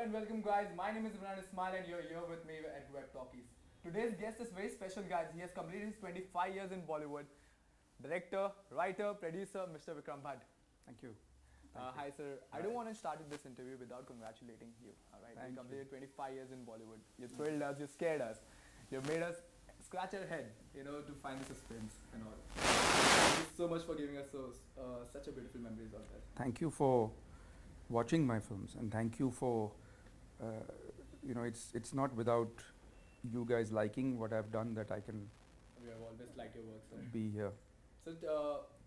and welcome guys. My name is Imran Ismail and you're here with me at Talkies. Today's guest is very special guys. He has completed his 25 years in Bollywood. Director, writer, producer, Mr. Vikram Bhatt. Thank you. Hi sir. I don't want to start this interview without congratulating you. Alright, you completed 25 years in Bollywood. You thrilled us, you scared us. You made us scratch our head, to find the suspense and all. Thank you so much for giving us such a beautiful memories of that. Thank you for watching my films, and thank you for, it's not without you guys liking what I've done that I can We have always liked your work, sir. be here. So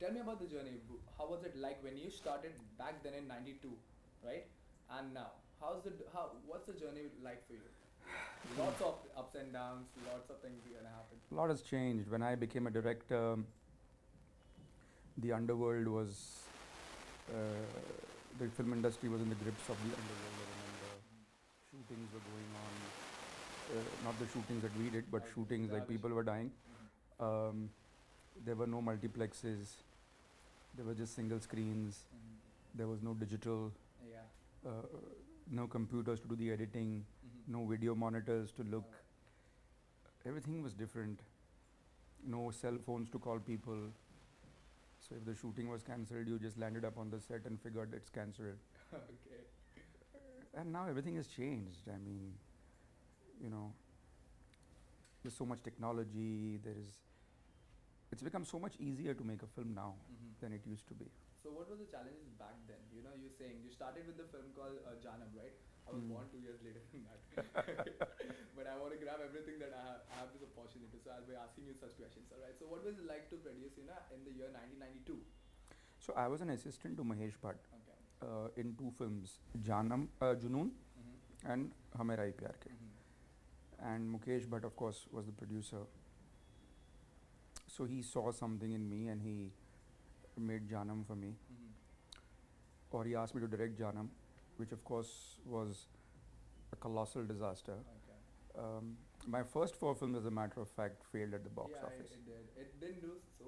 tell me about the journey. How was it like when you started back then in '92, right? And now, what's the journey like for you? Lots of ups and downs, lots of things are gonna happen. A lot has changed. When I became a director, the underworld was, the film industry was in the grips of the underworld. I remember shootings were going on, not the shootings that we did, but shootings like people were dying. There were no multiplexes, there were just single screens, there was no digital, no computers to do the editing, no video monitors to look. Everything was different. No cell phones to call people. So if the shooting was cancelled, you just landed up on the set and figured it's cancelled. Okay. And now everything has changed. I mean, there's so much technology, it's become so much easier to make a film now than it used to be. So what were the challenges back then? You're saying you started with the film called Janam, right? I was born 2 years later than that. But I want to grab everything that I have this opportunity. So I'll be asking you such questions, alright? So what was it like to produce, in the year 1992? So I was an assistant to Mahesh Bhatt in two films, Janam, Junoon and Hame Rai Pyar Ke. And Mukesh Bhatt, of course, was the producer. So he saw something in me and he made Janam for me. Or he asked me to direct Janam, which of course was a colossal disaster. My first 4 films, as a matter of fact, failed at the box office. It did. It didn't do so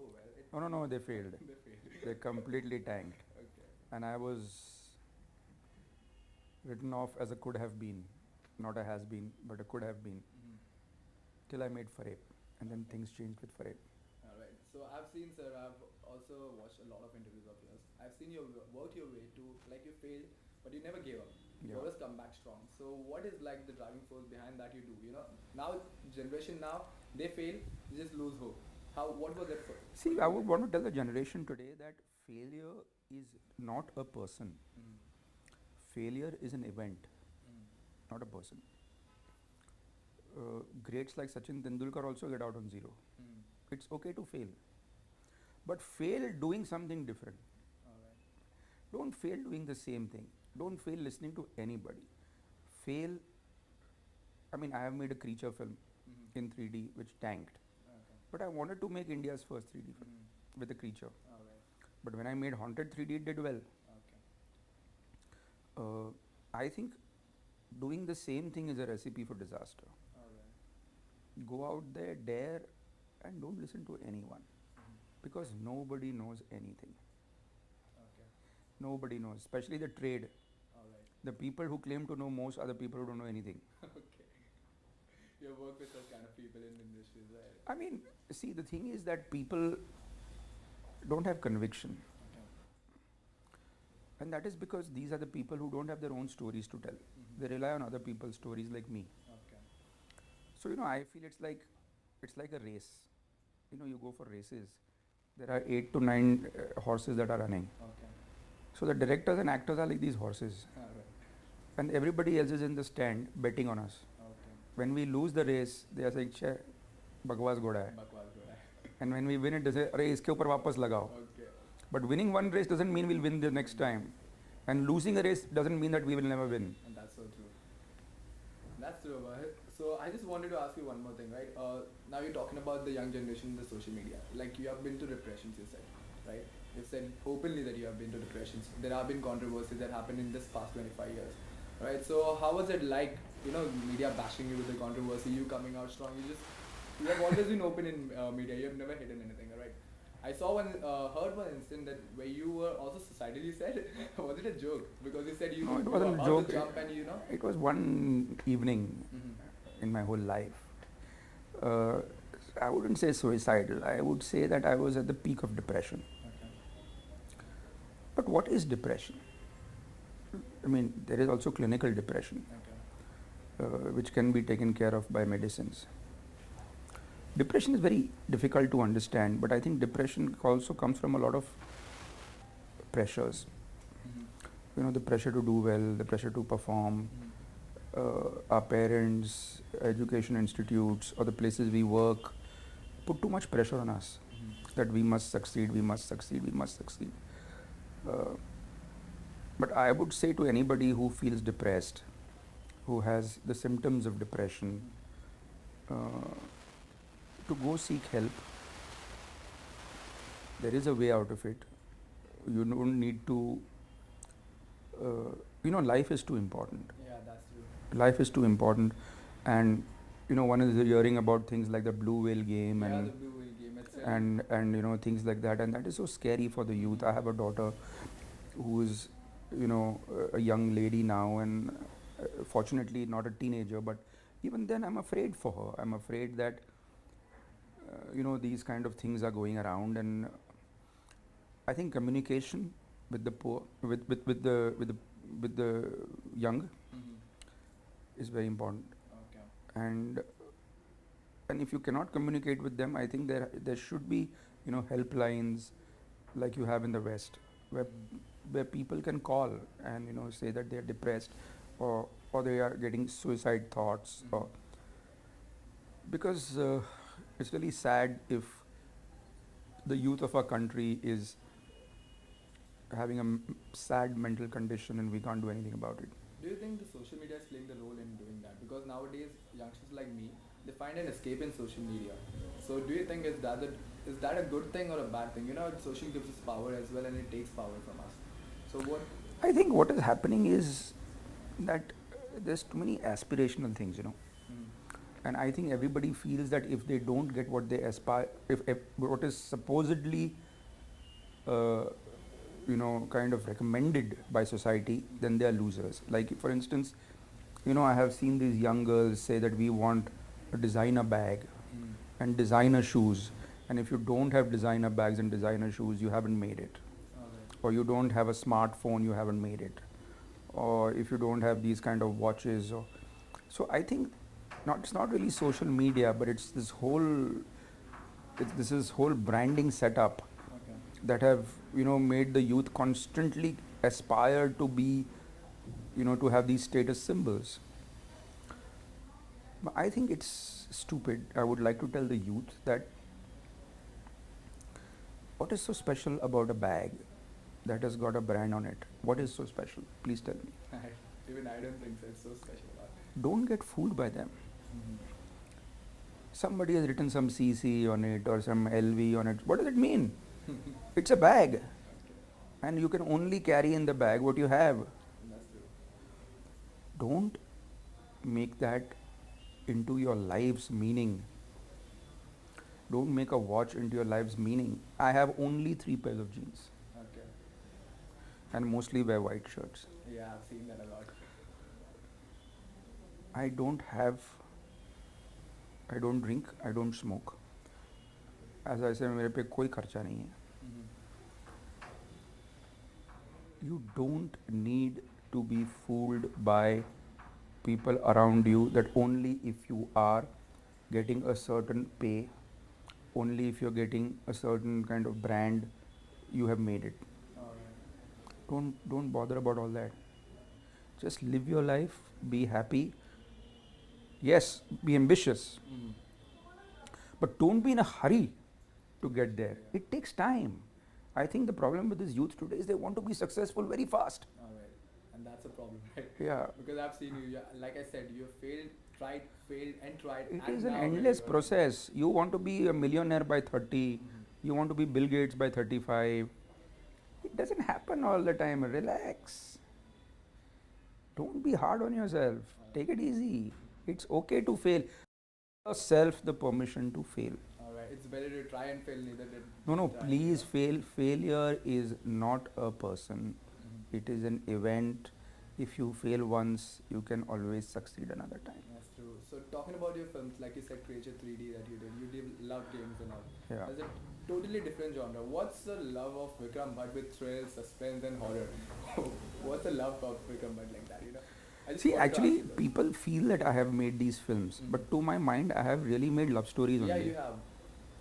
well. No, they failed. They failed. They completely tanked. And I was written off as a could have been, not a has been, but a could have been, till I made Fareb. And then things changed with Fareb. Alright, so I've seen, sir, I've also watched a lot of interviews of yours. I've seen you work your way to, like you failed, but you never gave up. You always come back strong. So what is like the driving force behind that you do? Now, generation now, they fail, they just lose hope. What was that for? See, I would want to tell the generation today that failure is not a person. Failure is an event, not a person. Greats like Sachin Tendulkar also get out on zero. It's okay to fail, but fail doing something different. Don't fail doing the same thing. Don't fail listening to anybody. Fail. I mean, I have made a creature film in 3D which tanked, but I wanted to make India's first 3D film with a creature. But when I made Haunted 3D, it did well. I think doing the same thing is a recipe for disaster. Go out there, dare, and don't listen to anyone, because nobody knows anything. Nobody knows, especially the trade. The people who claim to know most are the people who don't know anything. You have worked with such kind of people in the industry, right? I mean, see, the thing is that people don't have conviction. And that is because these are the people who don't have their own stories to tell. They rely on other people's stories like me. So, I feel it's like a race. You go for races. There are 8 to 9 horses that are running. So the directors and actors are like these horses. And everybody else is in the stand betting on us. When we lose the race, they are saying, "Che, bakwas goda hai." And when we win it, they say, "Arey, iske upar wapas lagao." But winning one race doesn't mean we'll win the next time. And losing a race doesn't mean that we will never win. And that's so true. That's true. So I just wanted to ask you one more thing, right? Now you're talking about the young generation in the social media. Like you have been to repressions, you said, right? You've said openly that you have been to repressions. There have been controversies that happened in this past 25 years, right? So how was it like, media bashing you with the controversy, you coming out strong? You have always been open in media. You have never hidden anything, right? I saw one, heard one instant that where you were also suicidal. You said, was it a joke? Because you said you, No, it you were wasn't a about joke. to jump and you know. It was one evening in my whole life. Uh, I wouldn't say suicidal. I would say that I was at the peak of depression. Okay. But what is depression? I mean, there is also clinical depression, which can be taken care of by medicines. Depression is very difficult to understand, but I think depression also comes from a lot of pressures. You know, the pressure to do well, the pressure to perform, our parents, education institutes, or the places we work put too much pressure on us that we must succeed, we must succeed, we must succeed. But I would say to anybody who feels depressed, who has the symptoms of depression, to go seek help. There is a way out of it. You don't need to, you know, life is too important. Yeah, that's true. Life is too important, and you know, one is hearing about things like the blue whale game Yeah, and the blue whale game. It's and you know, things like that, and that is so scary for the youth. I have a daughter who is, you know, a young lady now, and fortunately not a teenager, but even then I'm afraid for her. I'm afraid that you know, these kind of things are going around, and I think communication with the poor, with the young is very important. Okay. And if you cannot communicate with them, I think there should be, you know, helplines like you have in the West, where people can call and, you know, say that they are depressed, or they are getting suicide thoughts, or because it's really sad if the youth of our country is having a sad mental condition and we can't do anything about it. Do you think the social media is playing the role in doing that? Because nowadays youngsters like me, they find an escape in social media. So do you think is that a good thing or a bad thing? You know, social gives us power as well, and it takes power from us. So what? I think what is happening is that there's too many aspirational things, you know. And I think everybody feels that if they don't get what they aspire, if what is supposedly, you know, kind of recommended by society, then they are losers. Like, for instance, you know, I have seen these young girls say that we want a designer bag and designer shoes. And if you don't have designer bags and designer shoes, you haven't made it. Or you don't have a smartphone, you haven't made it. Or if you don't have these kind of watches. So I think it's not really social media, but it's this whole branding setup that have, you know, made the youth constantly aspire to be, you know, to have these status symbols. But I think it's stupid. I would like to tell the youth that what is so special about a bag that has got a brand on it? What is so special? Please tell me. Even I don't think so. It's so special about it. Don't get fooled by them. Somebody has written some CC on it or some LV on it. What does it mean? It's a bag. And you can only carry in the bag what you have. That's true. Don't make that into your life's meaning. Don't make a watch into your life's meaning. I have only 3 pairs of jeans. Okay. And mostly wear white shirts. Yeah, I've seen that a lot. I don't drink, I don't smoke. As I said, मेरे पे कोई खर्चा नहीं है. You don't need to be fooled by people around you that only if you are getting a certain pay, only if you're getting a certain kind of brand, you have made it. Don't bother about all that. Just live your life, be happy. Yes, be ambitious. But don't be in a hurry to get there. It takes time. I think the problem with this youth today is they want to be successful very fast. Alright. And that's a problem, right? Yeah. Because I've seen you, like I said, you failed, failed and tried. It and is an now endless you are- process. You want to be a millionaire by 30. You want to be Bill Gates by 35. It doesn't happen all the time. Relax. Don't be hard on yourself. Take it easy. It's okay to fail. Give yourself the permission to fail. Alright. it's better to try and fail neither than No, try, please you fail. Failure is not a person. know? It is an event. If you fail once, you can always succeed another time. That's true. So talking about your films, like you said, Creature 3D that you did love games and all. Yeah. There's a totally different genre. What's the love of Vikram Bhatt with thrill, suspense, and horror? What's the love of Vikram Bhatt like that? You know. I just See, wanted to actually, ask you that. people feel that I have made these films, Mhm. but to my mind, I have really made love stories Yeah, only. you have.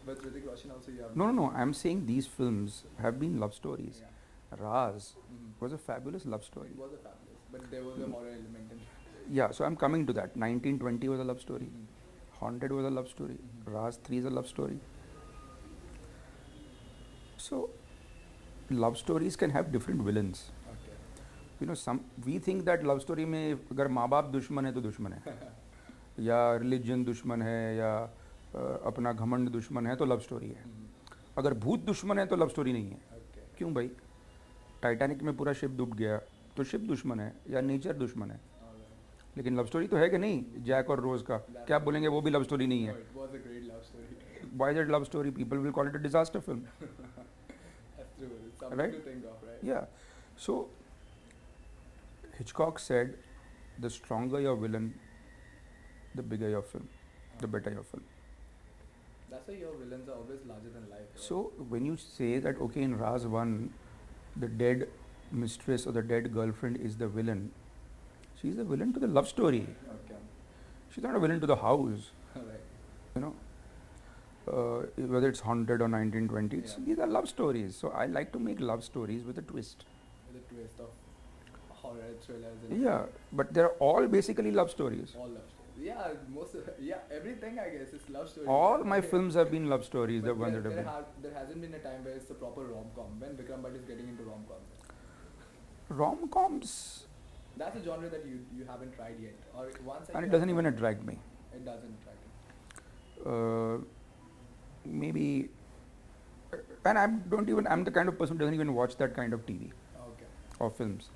But Hrithik Roshan also you have. No. I'm saying these films have been love stories. Yeah. Raz Mhm. was a fabulous love story. It was a fabulous, but there was a horror element in it. Yeah, so I'm coming to that. 1920 was a love story. Mhm. Haunted was a love story. Mhm. Raz 3 is a love story. So, love stories can have different villains. Okay. You know, some we think that love story में अगर माँ बाप दुश्मन है तो दुश्मन है, या रिलीजन दुश्मन है, या अपना घमंड दुश्मन है तो लव स्टोरी है. Mhm. अगर भूत दुश्मन है तो लव स्टोरी नहीं है. Okay. क्यों भाई? टाइटैनिक में पूरा शिप डूब गया तो शिप दुश्मन है या नेचर दुश्मन है, Alright. लेकिन लव स्टोरी तो है कि नहीं? जैक और रोज का क्या आप बोलेंगे वो भी लव स्टोरी नहीं No, है? it was a great love story. Why is it love story? People will call it a disaster film. That's true. It's something Right? to think of, right? Yeah. So Hitchcock said, the stronger your villain, the bigger your film, the better your film. That's why your villains are always larger than life. Right? So when you say that, okay, in Raz 1, the dead mistress or the dead girlfriend is the villain, she's the villain to the love story. Okay. She's not a villain to the house, Right. you know. Whether it's Haunted or 1920, Yeah. these are love stories. So I like to make love stories with a twist. With a twist of horror, thrillers, and Yeah, but they're all basically love stories. all love stories. Yeah, everything I guess is love stories. All my films have been love stories, the But ones that have been. there hasn't been a time where it's a proper rom-com when Vikram Bhatt is getting into rom-coms. Rom-coms, That's a genre that you haven't tried yet, or once. and it doesn't even attract me. It doesn't attract you. Maybe, and I'm the kind of person who doesn't even watch that kind of TV Okay. or films.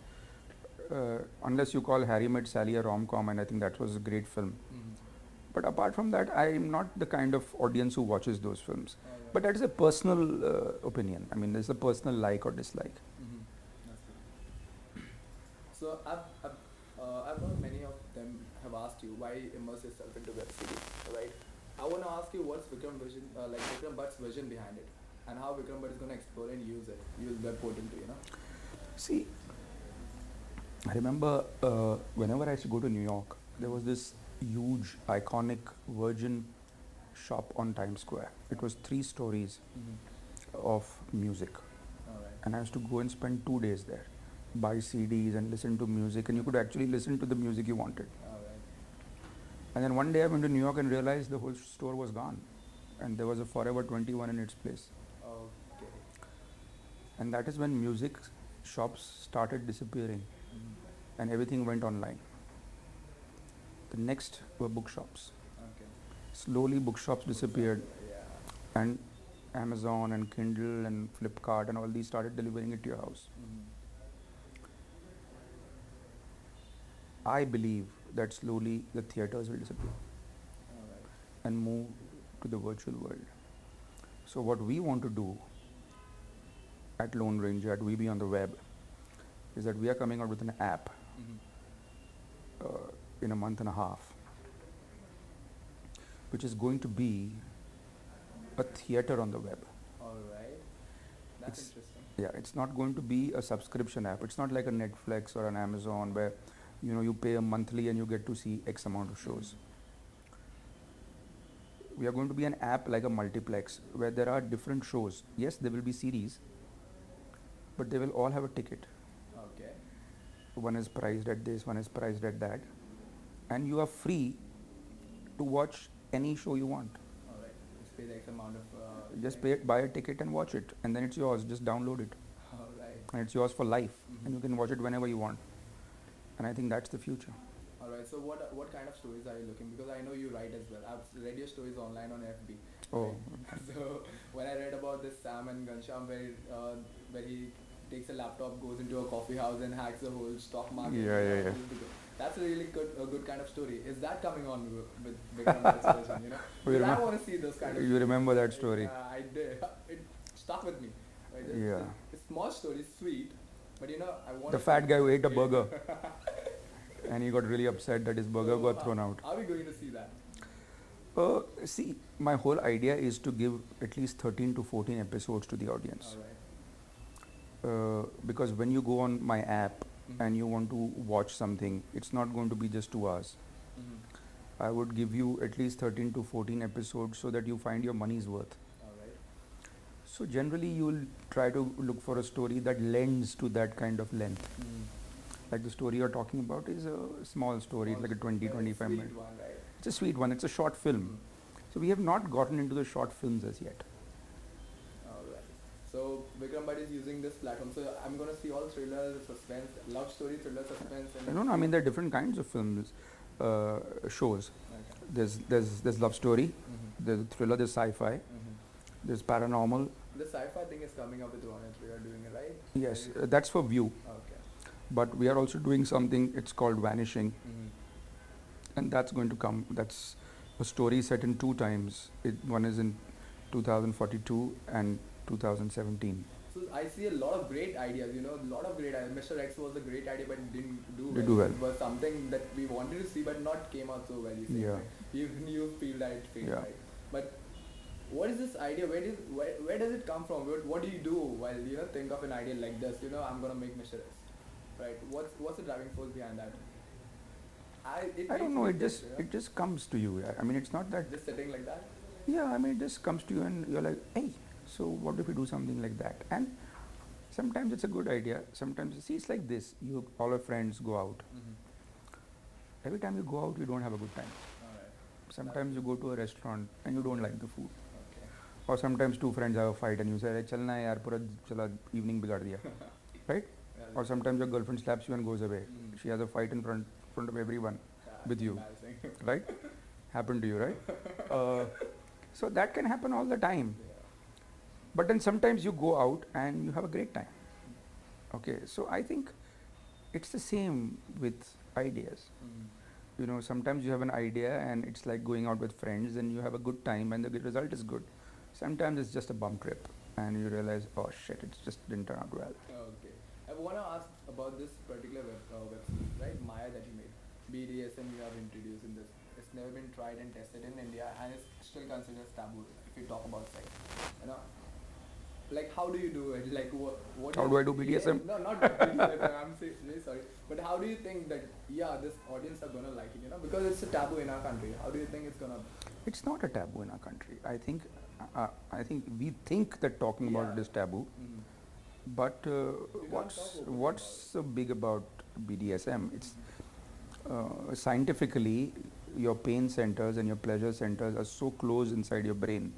Unless you call Harry Met Sally a rom-com, and I think that was a great film. Mm-hmm. But apart from that, I'm not the kind of audience who watches those films. Alright. But that is a personal opinion. I mean, there's a personal like or dislike. Mm-hmm. That's good. So I've heard many of them have asked you why immerse yourself into web series, right? I want to ask you what's Vikram Bhatt's vision behind it, and how Vikram Bhatt is going to explore and use web porting to, you know? See, I remember whenever I used to go to New York, there was this huge, iconic Virgin shop on Times Square. It was 3 stories of music, Alright. and I used to go and spend 2 days there, buy CDs and listen to music, and you could actually listen to the music you wanted. Alright. And then one day I went to New York and realized the whole store was gone, and there was a Forever 21 in its place. Okay. And that is when music shops started disappearing Mm-hmm. and everything went online. The next were bookshops. Okay. Slowly bookshops disappeared, Yeah. and Amazon and Kindle and Flipkart and all these started delivering it to your house. Mm-hmm. I believe that slowly the theaters will disappear Alright. and move to the virtual world. So what we want to do at Lone Ranger, at We Be on the Web, is that we are coming out with an app Mm-hmm. in a month and a half, which is going to be a theater on the web. Alright. That's It's- interesting. Yeah, it's not going to be a subscription app. It's not like a Netflix or an Amazon where you pay a monthly and you get to see X amount of shows. We are going to be an app like a multiplex where there are different shows. Yes, there will be series, but they will all have a ticket. Okay. One is priced at this, one is priced at that, and you are free to watch any show you want. Alright. Just pay the X amount of. Just buy a ticket and watch it, and then it's yours. Just download it, Alright. and it's yours for life, Mhm. and you can watch it whenever you want. And I think that's the future. Alright. So what kind of stories are you looking? Because I know you write as well. I've read your stories online on FB. Oh, Right. So when I read about this Sam and Ghanshyam where he takes a laptop, goes into a coffee house and hacks the whole stock market. Yeah. That's a really good kind of story. Is that coming on with Vikram Bhatt's version? You know, You because I remem- want to see those kind of. you remember that story? Yeah, I did. It stuck with me. Right? Yeah. It's small story, sweet, but you know, I want. The fat guy who ate a burger and he got really upset that his burger got thrown out. Are we going to see that? See, my whole idea is to give at least 13 to 14 episodes to the audience. All right. Because when you go on my app and you want to watch something, it's not going to be just 2 hours. I would give you at least 13 to 14 episodes so that you find your money's worth. All right. So generally you will try to look for a story that lends to that kind of length. Like the story you're talking about is a small story, it's like a 20-25 minute. One, right? It's a sweet one, it's a short film. So we have not gotten into the short films as yet. Alright. So Vikram Bhatt is using this platform. So I'm gonna see all thriller, suspense, love story, thriller, suspense, and No, I mean there are different kinds of films, shows. Okay. There's love story, there's thriller, there's sci-fi, there's paranormal. The sci-fi thing is coming up with one, we are doing it, right? Yes, that's for view. Okay. But we are also doing something, it's called Vanishing, and that's going to come. That's a story set in 2 times. One is in 2042 and 2017. So I see a lot of great ideas, you know, a lot of great ideas. Mr. X was a great idea, but it didn't do Did do well. It was something that we wanted to see, but not came out so well. You say, Yeah. right? You feel that it failed, Yeah. right? But what is this idea? Where does it come from? What do you do while you know think of an idea like this? You know, I'm gonna make Mr. X, right? What's the driving force behind that? I don't know. It just comes to you. I mean, it's not that. Just sitting like that. Yeah, I mean, it just comes to you, and you're like, hey, so what if we do something like that? And sometimes it's a good idea. Sometimes, see, it's like this. All your friends go out. Every time you go out, you don't have a good time. Alright. Sometimes you go to a restaurant and you don't like the food. Okay. Or sometimes 2 friends have a fight and you say, chalna hai yaar, pura chala evening bigad diya. Right? Yeah, Or sometimes your girlfriend slaps you and goes away. Mm. She has a fight in front of everyone with you. Embarrassing. Right? Happened to you, right? So that can happen all the time. Yeah. But then sometimes you go out and you have a great time. Okay, so I think it's the same with ideas. You know, sometimes you have an idea and it's like going out with friends and you have a good time and the result is good. Sometimes it's just a bum trip and you realize, oh shit, it just didn't turn out well. Okay. I want to ask about this particular web series, right? Maya that you made. BDSM you have introduced in this. It's never been tried and tested in India and it's still considered as taboo if you talk about sex. You know? Like how do you do it? Like what How do I do BDSM? Yeah, no, not BDSM. I'm really sorry. But how do you think that this audience are gonna like it? You know, because it's a taboo in our country. How do you think it's gonna? It's not a taboo in our country. I think we think that talking about it is taboo. But what's so big about BDSM? It's scientifically your pain centers and your pleasure centers are so close inside your brain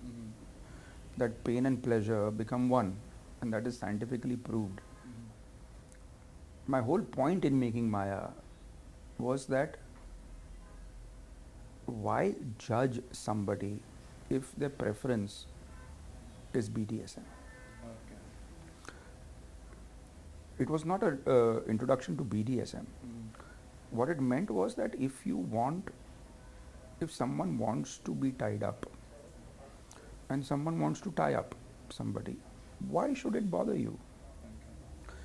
that pain and pleasure become one, and that is scientifically proved. My whole point in making Maya was that why judge somebody if their preference is BDSM? Okay. It was not an introduction to BDSM. What it meant was that if someone wants to be tied up and someone wants to tie up somebody, why should it bother you? Okay.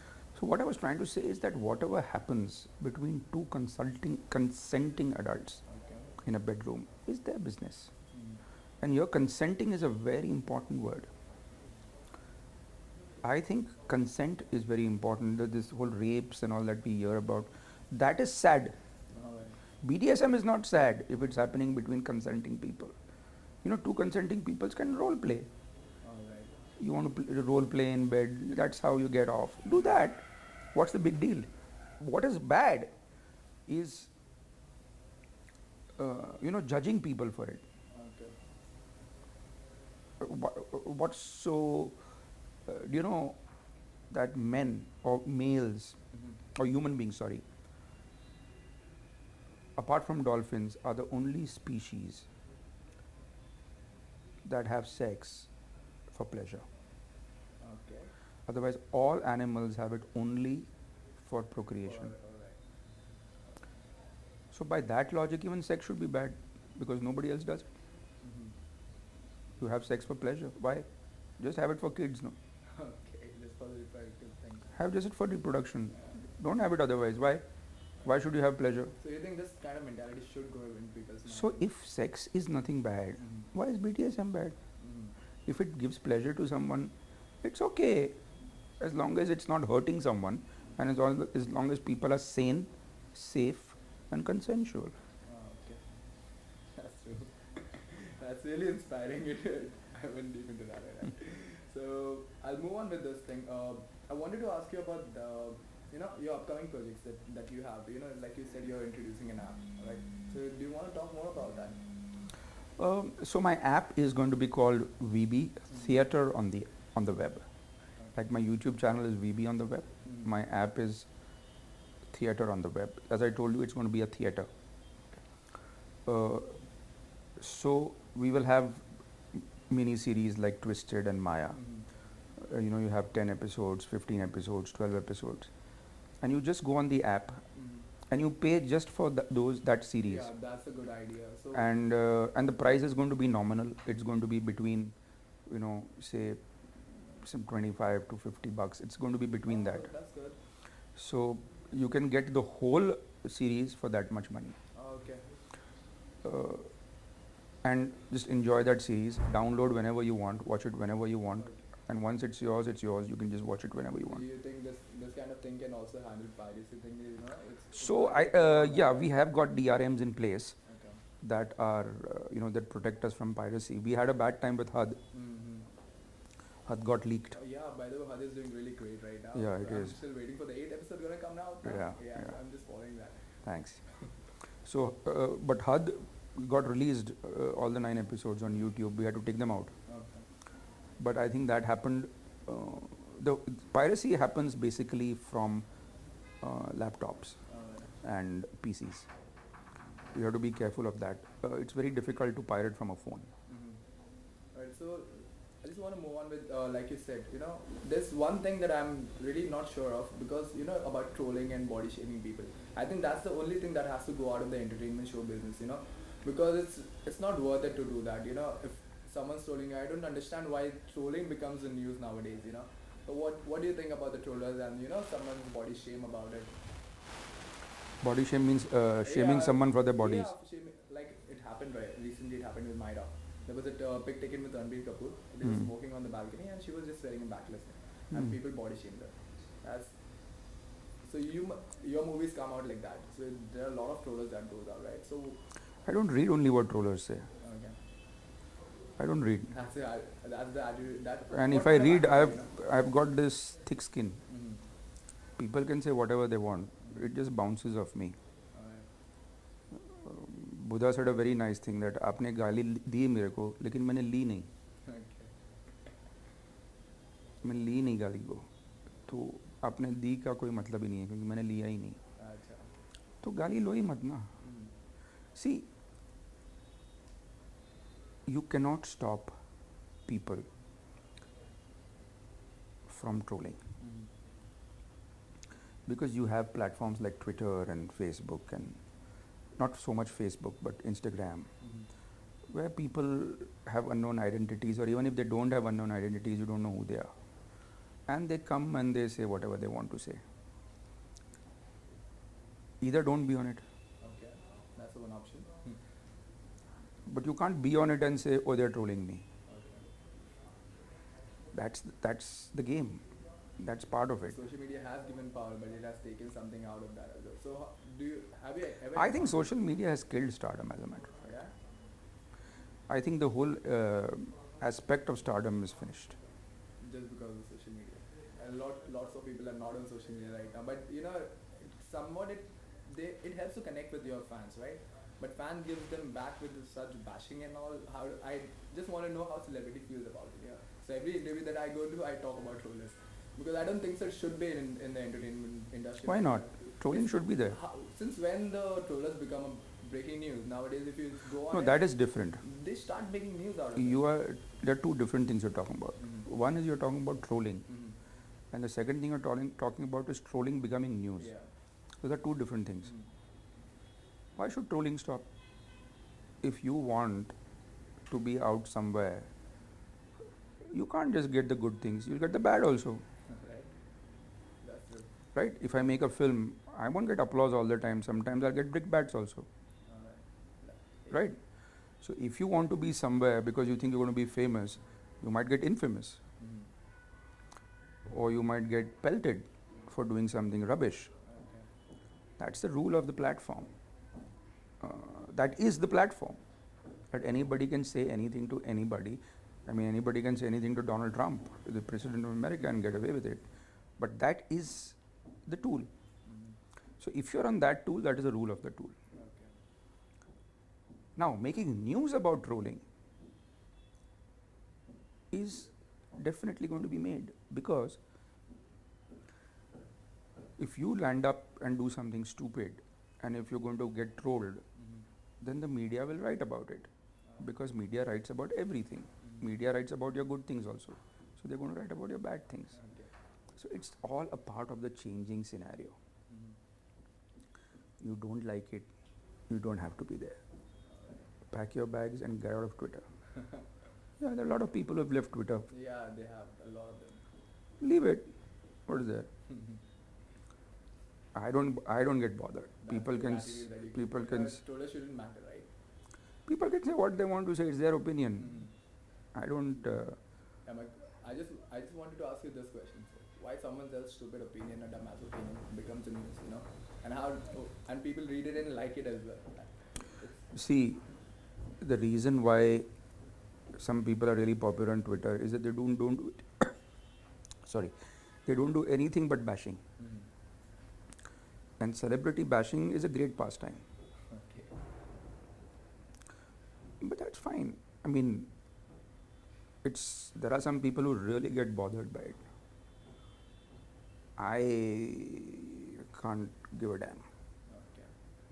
So what I was trying to say is that whatever happens between 2 consenting adults in a bedroom is their business. And your consenting is a very important word. I think consent is very important. This whole rapes and all that we hear about, that is sad. BDSM is not sad if it's happening between consenting people. You know, 2 consenting people can role play. You want to role play in bed, that's how you get off. Do that. What's the big deal? What is bad is, judging people for it. What's so, do you know that men or males or human beings, apart from dolphins, are the only species that have sex for pleasure. Okay. Otherwise, all animals have it only for procreation. So by that logic, even sex should be bad because nobody else does it. Mm-hmm. You have sex for pleasure. Why? Just have it for kids, no? Okay, just for the reproductive thing. Have just it for reproduction. Yeah. Don't have it otherwise. Why? Why should you have pleasure? So you think this kind of mentality should go in people's minds? So if sex is nothing bad, Mm-hmm. why is BDSM bad? Mm-hmm. If it gives pleasure to someone, it's okay. As long as it's not hurting someone and as long as people are sane, safe and consensual. Oh, okay. That's true. That's really inspiring. I went deep into that. Right? So I'll move on with this thing. I wanted to ask you about your upcoming projects that you have. Like you said, you're introducing an app, right? So do you want to talk more about that? So my app is going to be called VB Theatre on the web. Like my YouTube channel is VB on the web. Mm-hmm. My app is Theatre on the web. As I told you, it's going to be a theatre. So we will have mini series like Twisted and Maya. Mm-hmm. You have 10 episodes, 15 episodes, 12 episodes, and you just go on the app Mm-hmm. and you pay just for that series. Yeah, that's a good idea. So And the price is going to be nominal. It's going to be between, say, some 25 to 50 bucks. It's going to be between that. That's good. So you can get the whole series for that much money. Okay. And just enjoy that series. Download whenever you want. Watch it whenever you want. Okay. And once it's yours, it's yours. You can just watch it whenever you want. Do you think this kind of thing can also handle piracy thing? So we have got DRMs in place Okay. that are that protect us from piracy. We had a bad time with HUD. Mm-hmm. HUD got leaked. Yeah, by the way, HUD is doing really great right now. Yeah, it I'm is. still waiting for the 8th episode gonna come out now. Yeah. I'm just following that. Thanks. So, but HUD got released all the 9 episodes on YouTube. We had to take them out. Okay. But I think that happened. The piracy happens basically from laptops and PCs. You have to be careful of that. It's very difficult to pirate from a phone. Mm-hmm. Alright, so I just want to move on with, like you said, there's one thing that I'm really not sure of because, about trolling and body shaming people. I think that's the only thing that has to go out of the entertainment show business, because it's not worth it to do that, if someone's trolling you, I don't understand why trolling becomes the news nowadays, So what do you think about the trollers and, someone's body shame about it? Body shame means shaming someone for their bodies. Yeah, shaming, like it happened recently, it happened with Maida. There was a pic taken with Ranbir Kapoor. They were smoking on the balcony and she was just wearing a backless. And people body shamed her. So your movies come out like that. So there are a lot of trollers that goes out, right? So I don't read only what trollers say. okay. I don't read. That's the attitude. And if I read, I've got this thick skin. Mm-hmm. People can say whatever they want. It just bounces off me. Buddha said a very nice thing that आपने गाली दी मेरे को लेकिन मैंने ली नहीं. मैं ली नहीं गाली को. तो आपने दी का कोई मतलब ही नहीं है क्योंकि मैंने लिया ही नहीं. तो गाली लो ही मत ना. See, you cannot stop people from trolling because you have platforms like Twitter and Facebook and not so much Facebook but Instagram where people have unknown identities, or even if they don't have unknown identities, you don't know who they are, and they come and they say whatever they want to say. Either don't be on it. Okay, that's one option. But you can't be on it and say, oh, they're trolling me. Okay. That's the game. That's part of it. Social media has given power, but it has taken something out of that as well. So have you ever? I think social media has killed stardom, as a matter of fact. Yeah. I think the whole aspect of stardom is finished. Just because of social media, and lots of people are not on social media right now. But somewhat it helps to connect with your fans, right? But fan gives them back with such bashing and all. I just want to know how celebrity feels about it. Yeah. So every interview that I go to, I talk about trollers because I don't think so it should be in the entertainment industry. Why not? Trolling should be there. Since when the trollers become a breaking news? Nowadays, if you go on, No, that is different. they start making news out of it. There are two different things you're talking about. One is you're talking about trolling, Mm-hmm. and the second thing you're talking about is trolling becoming news. Yeah. Those are two different things. Why should trolling stop? If you want to be out somewhere, you can't just get the good things, you'll get the bad also. Right. That's true. Right? If I make a film, I won't get applause all the time. Sometimes I'll get brickbats also. Alright. Right? So if you want to be somewhere because you think you're going to be famous, you might get infamous. Or you might get pelted for doing something rubbish. Okay. That's the rule of the platform. That is the platform. That anybody can say anything to anybody. I mean, anybody can say anything to Donald Trump, the President of America, and get away with it. But that is the tool. So if you're on that tool, that is the rule of the tool. Okay. Now, making news about trolling is definitely going to be made, because if you land up and do something stupid, and if you're going to get trolled, then the media will write about it, because media writes about everything. Media writes about your good things also, so they're going to write about your bad things. Okay. So it's all a part of the changing scenario. You don't like it, you don't have to be there. Pack your bags and get out of Twitter. Yeah, there are a lot of people who have left Twitter. Yeah, they have a lot of them. Leave it. What is there? I don't get bothered. People can Trollers shouldn't matter, right? people can say what they want to say. It's their opinion. I don't. I just wanted to ask you this question, sir. Why someone else's stupid opinion or dumbass opinion becomes a news, and people read it and like it as well. See, the reason why some people are really popular on Twitter is that they don't do it. Sorry, they don't do anything but bashing. And celebrity bashing is a great pastime. Okay. But that's fine. I mean, there are some people who really get bothered by it. I can't give a damn. Okay.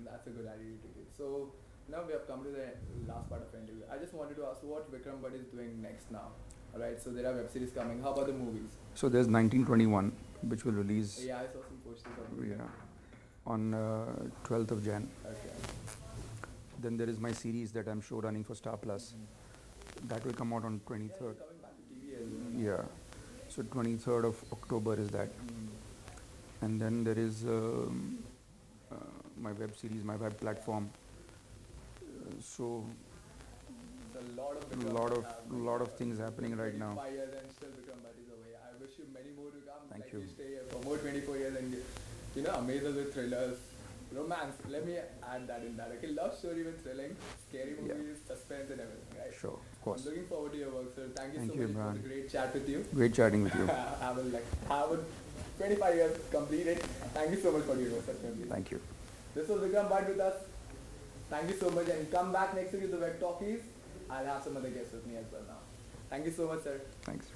That's a good attitude to give. So now we have come to the last part of the interview. I just wanted to ask what Vikram Bhatt is doing next now. Alright, so there are web series coming. How about the movies? So there's 1921, which will release Yeah, I saw some posters of it. on 12th of Jan. Okay. Then there is my series that I'm show running for Star Plus. That will come out on 23rd. Yeah, coming back to TV as well. Yeah. So 23rd of October is that. And then there is my web series, my web platform. So A lot of things happening right now. 5 years and still Vikram Bhatt is away. I wish you many more to come. Thank you. Stay here for more 24 years and amaze us with thrillers, romance. Let me add that in that. Okay, love story with thrilling, scary movies, suspense and everything. Right? Sure, of course. I'm looking forward to your work, sir. Thank you Thank so you, much. It was Imran. a great chat with you. Great chatting with you. have a 25 years completed. Thank you so much for your work, sir. Thank you. This was Vikram Bhatt with us. Thank you so much, and come back next week with the Web Talkies. I'll have some other guests with me as well now. Thank you so much, sir. Thanks.